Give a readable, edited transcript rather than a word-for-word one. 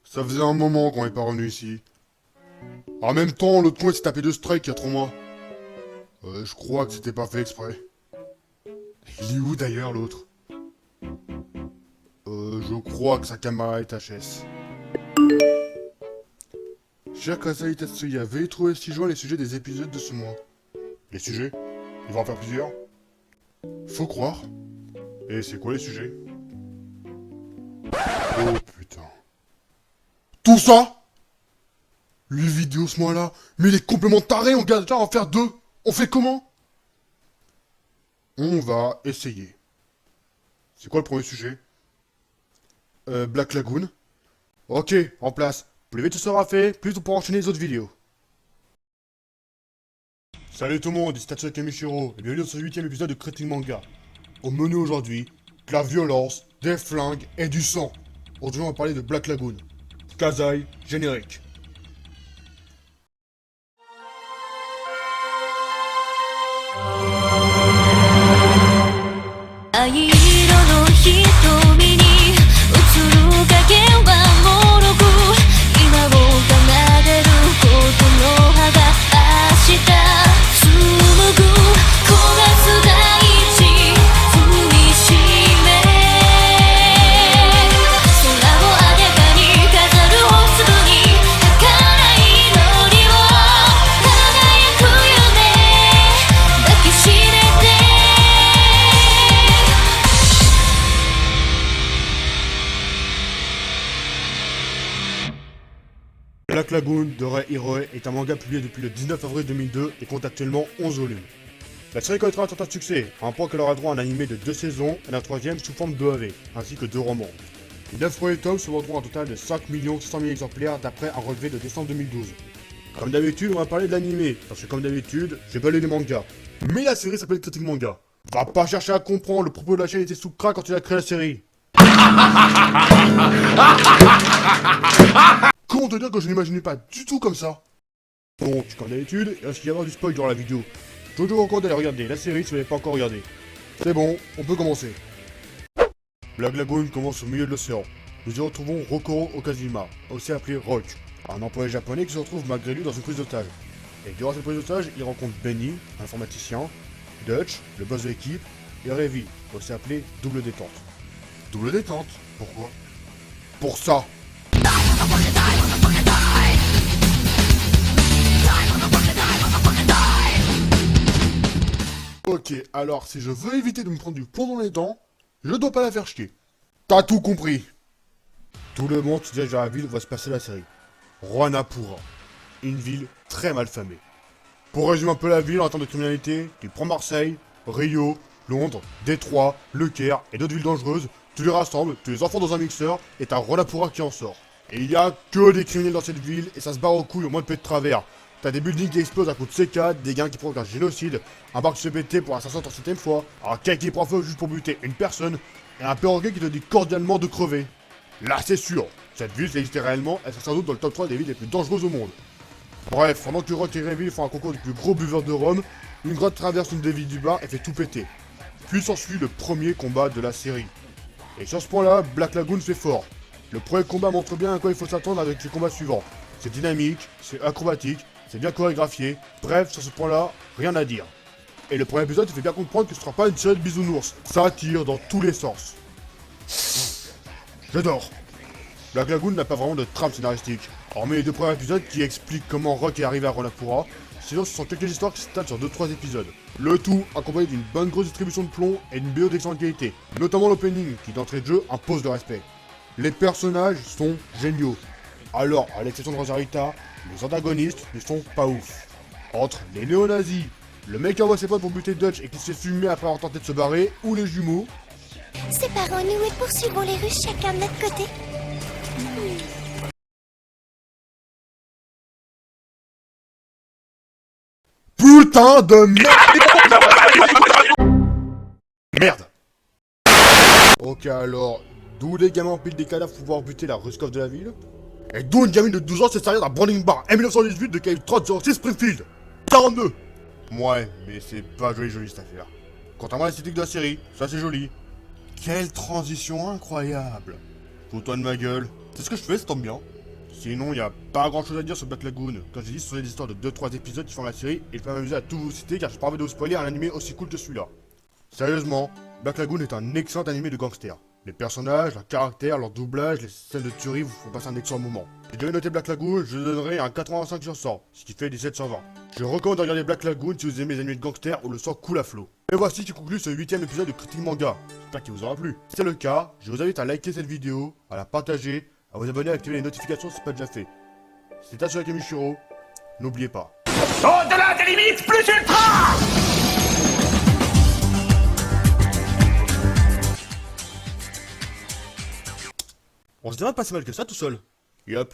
Ça faisait un moment qu'on n'est pas revenu ici. En même temps, l'autre con il s'est tapé 2 strikes il y a 3 mois. Je crois que c'était pas fait exprès. Il est où d'ailleurs l'autre? Je crois que sa caméra est HS. Cher Kasai Tatsuya, veuillez trouver ci-joint les sujets des épisodes de ce mois. Les sujets? Il va en faire plusieurs? Faut croire. Et c'est quoi les sujets? Oh putain. Tout ça? 8 vidéos ce mois-là? Mais il est complètement taré, on galère à en faire 2. On fait comment? On va essayer. C'est quoi le premier sujet? Black Lagoon. Ok, en place. Plus vite ce sera fait, plus on pourra enchaîner les autres vidéos. Salut tout le monde, ici Tatsuya Kamishiro, et bienvenue dans ce 8ème épisode de Critique Manga. Au menu aujourd'hui, de la violence, des flingues et du sang. Aujourd'hui on va parler de Black Lagoon. Kazai, générique. 藍色の瞳に映る影はもろく今を奏でることの葉が明日紡ぐ焦がす大地踏みしめ空をあでかに飾る大粒に儚い祈りを輝く夢抱きしめてBlack Lagoon de Rei Hiroe est un manga publié depuis le 19 avril 2002 et compte actuellement 11 volumes. La série connaîtra un certain succès, à un point qu'elle aura droit à un animé de 2 saisons et un 3ème sous forme d'OAV, ainsi que 2 romans. Les 9 premiers tomes se vendront un total de 5 600 000 exemplaires d'après un relevé de décembre 2012. Comme d'habitude, on va parler de l'animé, parce que comme d'habitude, j'ai pas lu les mangas. Mais la série s'appelle Critique Manga. Va pas chercher à comprendre, le propos de la chaîne était sous crack quand il a créé la série. Comment te dire que je n'imaginais pas du tout comme ça? Donc, comme d'habitude, il risque d'y avoir du spoil durant la vidéo. Je vous recommande d'aller regarder la série si vous n'avez pas encore regardé. C'est bon, on peut commencer. Black Lagoon commence au milieu de l'océan. Nous y retrouvons Rokoro Okazima, aussi appelé Rock, un employé japonais qui se retrouve malgré lui dans une prise d'otage. Et durant cette prise d'otage, il rencontre Benny, un informaticien, Dutch, le boss de l'équipe, et Revi, aussi appelé Double Détente. Double Détente? Pourquoi? Pour ça! Ok, alors si je veux éviter de me prendre du plomb dans les dents, je dois pas la faire chier. T'as tout compris. Tout le monde se dirige vers la ville où va se passer la série. Rwanapura. Une ville très mal famée. Pour résumer un peu la ville en termes de criminalité, tu prends Marseille, Rio, Londres, Détroit, Le Caire et d'autres villes dangereuses, tu les rassembles, tu les enfonces dans un mixeur et t'as Rwanapura qui en sort. Et il y a que des criminels dans cette ville et ça se barre aux couilles au moins de peu de travers. T'as des buildings qui explosent à coup de C4, des gangs qui provoquent un génocide, un bar qui se fait péter pour un 537ème fois, un quai qui prend feu juste pour buter une personne, et un perroquet qui te dit cordialement de crever. Là c'est sûr, cette ville, si elle existait réellement, elle serait sans doute dans le top 3 des villes les plus dangereuses au monde. Bref, pendant que Rock et Revy font un concours du plus gros buveur de rhum, une grotte traverse une des villes du bar et fait tout péter. Puis s'ensuit le premier combat de la série. Et sur ce point-là, Black Lagoon fait fort. Le premier combat montre bien à quoi il faut s'attendre avec les combats suivants. C'est dynamique, c'est acrobatique, c'est bien chorégraphié, bref, sur ce point-là, rien à dire. Et le premier épisode te fait bien comprendre que ce sera pas une série de bisounours, ça tire dans tous les sens. J'adore. Black Lagoon n'a pas vraiment de trame scénaristique, hormis les 2 premiers épisodes qui expliquent comment Rock est arrivé à Rwanapura, sinon ce sont quelques histoires qui s'étalent sur 2-3 épisodes. Le tout accompagné d'une bonne grosse distribution de plomb et d'une BO d'excellente qualité, notamment l'opening qui d'entrée de jeu impose le respect. Les personnages sont géniaux. Alors, à l'exception de Rosarita, les antagonistes ne sont pas ouf. Entre les néo-nazis, le mec qui envoie ses potes pour buter Dutch et qui se fait fumer après avoir tenté de se barrer, ou les jumeaux. Ses parents nous et poursuivons les rues chacun de notre côté. Putain de merde. Merde. Ok alors, d'où les gamins empilent des cadavres pour pouvoir buter la Ruskov de la ville? Et d'où une gamine de 12 ans s'est servie d'un Browning Bar M1918 de calibre 30-06 Springfield 42. Ouais, mais c'est pas joli cette affaire. Contrairement à l'esthétique de la série, ça c'est joli. Quelle transition incroyable. Fous-toi de ma gueule. C'est ce que je fais, ça tombe bien. Sinon, y a pas grand chose à dire sur Black Lagoon. Comme j'ai dit, ce sont des histoires de 2-3 épisodes qui font la série, et je peux m'amuser à tout vous citer car j'ai pas envie de vous spoiler un animé aussi cool que celui-là. Sérieusement, Black Lagoon est un excellent animé de gangsters. Les personnages, leurs caractères, leur doublage, les scènes de tuerie vous font passer un excellent moment. Si je devais noter Black Lagoon, je donnerais un 85 sur 100, ce qui fait des 720. Je recommande de regarder Black Lagoon si vous aimez les animés de gangsters où le sang coule à flot. Et voici qui conclut ce 8ème épisode de Critique Manga. J'espère qu'il vous aura plu. Si c'est le cas, je vous invite à liker cette vidéo, à la partager, à vous abonner et à activer les notifications si ce n'est pas déjà fait. C'était Tatsuya Kemichiro, n'oubliez pas. Au-delà des limites plus ultra! On se dirait pas si mal que ça tout seul. Yup.